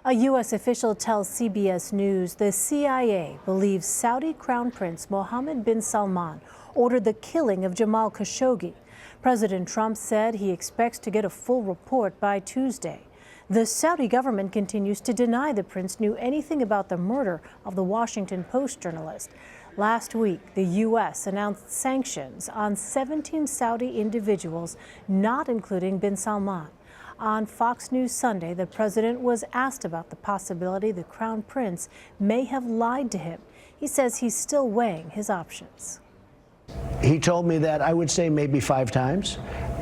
A U.S. official tells CBS News the CIA believes Saudi Crown Prince Mohammed bin Salman ordered the killing of Jamal Khashoggi. President Trump said he expects to get a full report by Tuesday. The Saudi government continues to deny the prince knew anything about the murder of the Washington Post journalist. Last week, the U.S. announced sanctions on 17 Saudi individuals, not including bin Salman. On Fox News Sunday, the president was asked about the possibility the crown prince may have lied to him. He says he's still weighing his options. He told me that, I would say, maybe 5 times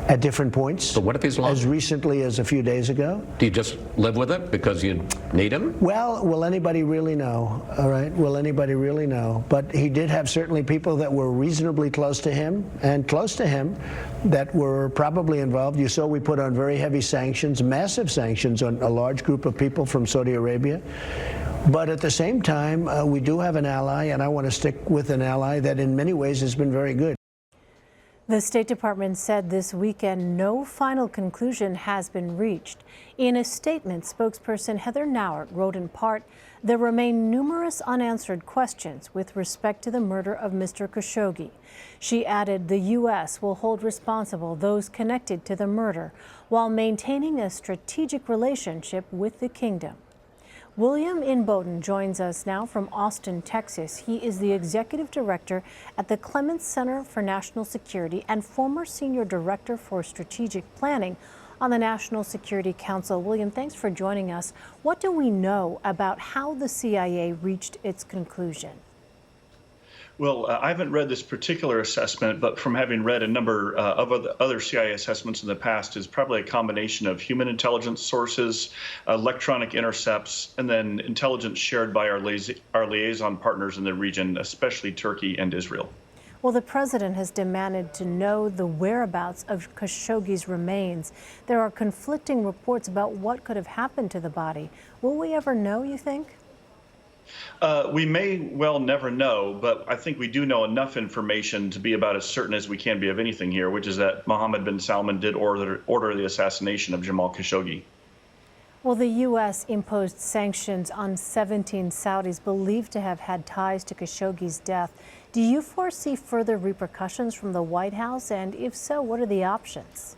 at different points. So what if he's lying? As recently as a few days ago. Do you just live with it because you need him? Well, will anybody really know? All right, will anybody really know? But he did have certainly people that were reasonably close to him that were probably involved. You saw we put on very heavy sanctions, massive sanctions on a large group of people from Saudi Arabia. But at the same time, we do have an ally, and I want to stick with an ally that in many ways has been very good. The State Department said this weekend no final conclusion has been reached. In a statement, spokesperson Heather Nauert wrote in part, "There remain numerous unanswered questions with respect to the murder of Mr. Khashoggi." She added the U.S. will hold responsible those connected to the murder while maintaining a strategic relationship with the kingdom. William Inboden joins us now from Austin, Texas. He is the executive director at the Clements Center for National Security and former senior director for strategic planning on the National Security Council. William, thanks for joining us. What do we know about how the CIA reached its conclusion? Well, I haven't read this particular assessment, but from having read a number of other CIA assessments in the past, is probably a combination of human intelligence sources, electronic intercepts, and then intelligence shared by our liaison partners in the region, especially Turkey and Israel. Well, the president has demanded to know the whereabouts of Khashoggi's remains. There are conflicting reports about what could have happened to the body. Will we ever know, you think? We may well never know, but I think we do know enough information to be about as certain as we can be of anything here, which is that Mohammed bin Salman did order the assassination of Jamal Khashoggi. Well, the U.S. imposed sanctions on 17 Saudis believed to have had ties to Khashoggi's death. Do you foresee further repercussions from the White House? And if so, what are the options?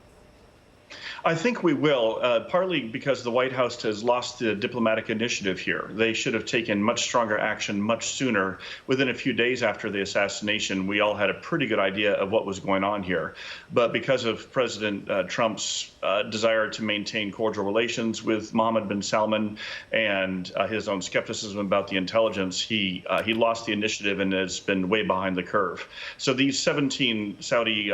I think we will, partly because the White House has lost the diplomatic initiative here. They should have taken much stronger action much sooner. Within a few days after the assassination, we all had a pretty good idea of what was going on here. But because of President Trump's desire to maintain cordial relations with Mohammed bin Salman and his own skepticism about the intelligence, he lost the initiative and has been way behind the curve. So these 17 Saudi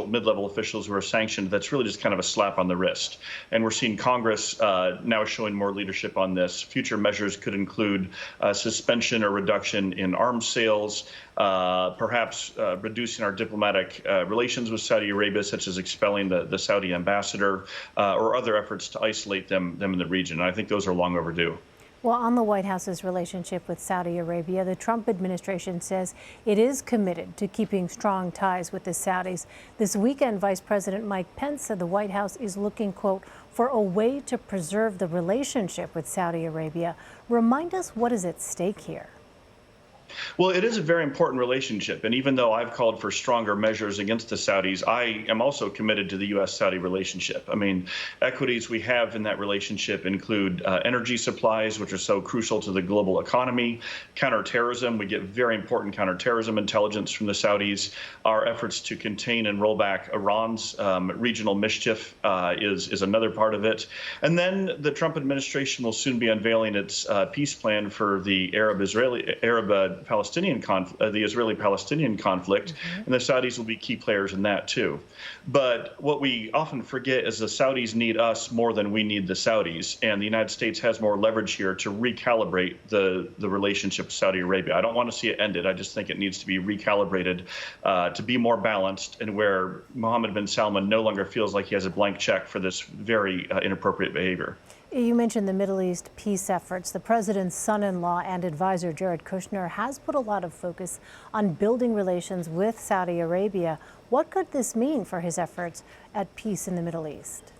mid-level officials who are sanctioned, that's really just kind of a slap on the wrist. And we're seeing Congress now showing more leadership on this. Future measures could include suspension or reduction in arms sales, perhaps reducing our diplomatic relations with Saudi Arabia, such as expelling the Saudi ambassador, or other efforts to isolate them in the region. And I think those are long overdue. Well, on the White House's relationship with Saudi Arabia, the Trump administration says it is committed to keeping strong ties with the Saudis. This weekend, Vice President Mike Pence said the White House is looking, quote, for a way to preserve the relationship with Saudi Arabia. Remind us what is at stake here. Well, it is a very important relationship. And even though I've called for stronger measures against the Saudis, I am also committed to the U.S.-Saudi relationship. I mean, equities we have in that relationship include energy supplies, which are so crucial to the global economy, counterterrorism. We get very important counterterrorism intelligence from the Saudis. Our efforts to contain and roll back Iran's regional mischief is another part of it. And then the Trump administration will soon be unveiling its peace plan for the the Israeli-Palestinian conflict, and the Saudis will be key players in that too. But what we often forget is the Saudis need us more than we need the Saudis, and the United States has more leverage here to recalibrate the relationship with Saudi Arabia. I don't want to see it ended. I just think it needs to be recalibrated to be more balanced, and where Mohammed bin Salman no longer feels like he has a blank check for this very inappropriate behavior. You mentioned the Middle East peace efforts. The president's son-in-law and advisor, Jared Kushner, has put a lot of focus on building relations with Saudi Arabia. What could this mean for his efforts at peace in the Middle East?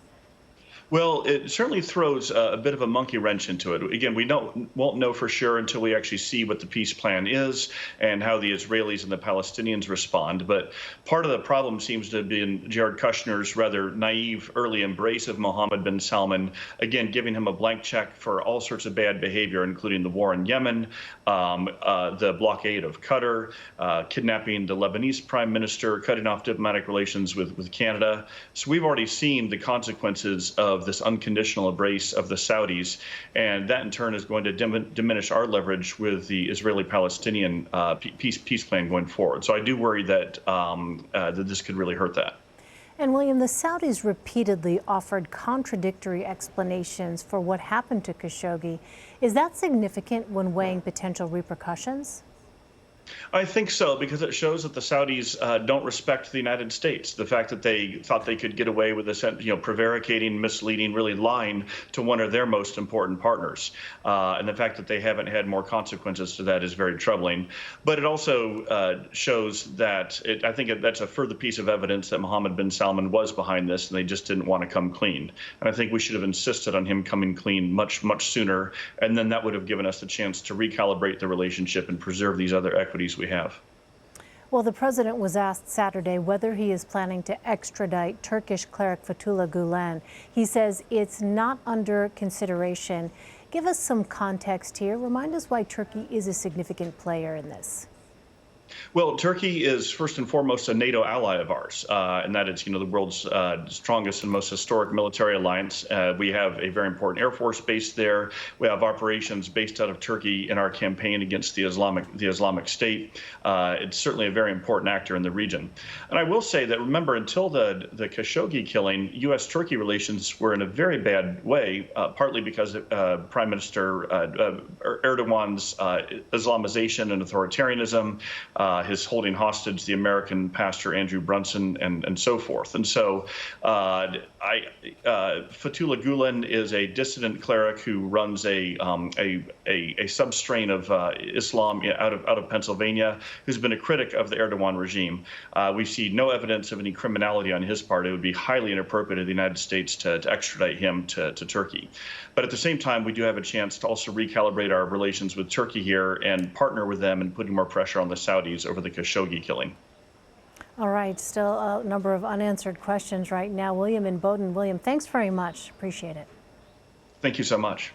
Well, it certainly throws a bit of a monkey wrench into it. Again, we won't know for sure until we actually see what the peace plan is and how the Israelis and the Palestinians respond. But part of the problem seems to have been Jared Kushner's rather naive early embrace of Mohammed bin Salman, again, giving him a blank check for all sorts of bad behavior, including the war in Yemen, the blockade of Qatar, kidnapping the Lebanese prime minister, cutting off diplomatic relations with Canada. So we've already seen the consequences of this unconditional embrace of the Saudis, and that in turn is going to diminish our leverage with the Israeli-Palestinian peace plan going forward. So I do worry that that this could really hurt that. And William, the Saudis repeatedly offered contradictory explanations for what happened to Khashoggi. Is that significant when weighing potential repercussions? I think so, because it shows that the Saudis don't respect the United States. The fact that they thought they could get away with this, prevaricating, misleading, really lying to one of their most important partners. And the fact that they haven't had more consequences to that is very troubling. But it also shows that I think that's a further piece of evidence that Mohammed bin Salman was behind this, and they just didn't want to come clean. And I think we should have insisted on him coming clean much, much sooner. And then that would have given us a chance to recalibrate the relationship and preserve these other equities we have. Well, the president was asked Saturday whether he is planning to extradite Turkish cleric Fethullah Gulen. He says it's not under consideration. Give us some context here. Remind us why Turkey is a significant player in this. Well, Turkey is first and foremost a NATO ally of ours, and that is, the world's strongest and most historic military alliance. We have a very important Air Force base there. We have operations based out of Turkey in our campaign against the Islamic State. It's certainly a very important actor in the region. And I will say that, remember, until the Khashoggi killing, U.S.-Turkey relations were in a very bad way, partly because of Prime Minister Erdogan's Islamization and authoritarianism, his holding hostage the American pastor Andrew Brunson, and so forth. And so Fethullah Gulen is a dissident cleric who runs a substrain of Islam out of Pennsylvania, who's been a critic of the Erdogan regime. We see no evidence of any criminality on his part. It would be highly inappropriate of the United States to extradite him to Turkey. But at the same time, we do have a chance to also recalibrate our relations with Turkey here and partner with them in putting more pressure on the Saudis over the Khashoggi killing. All right, still a number of unanswered questions right now. William Inboden. William, thanks very much. Appreciate it. Thank you so much.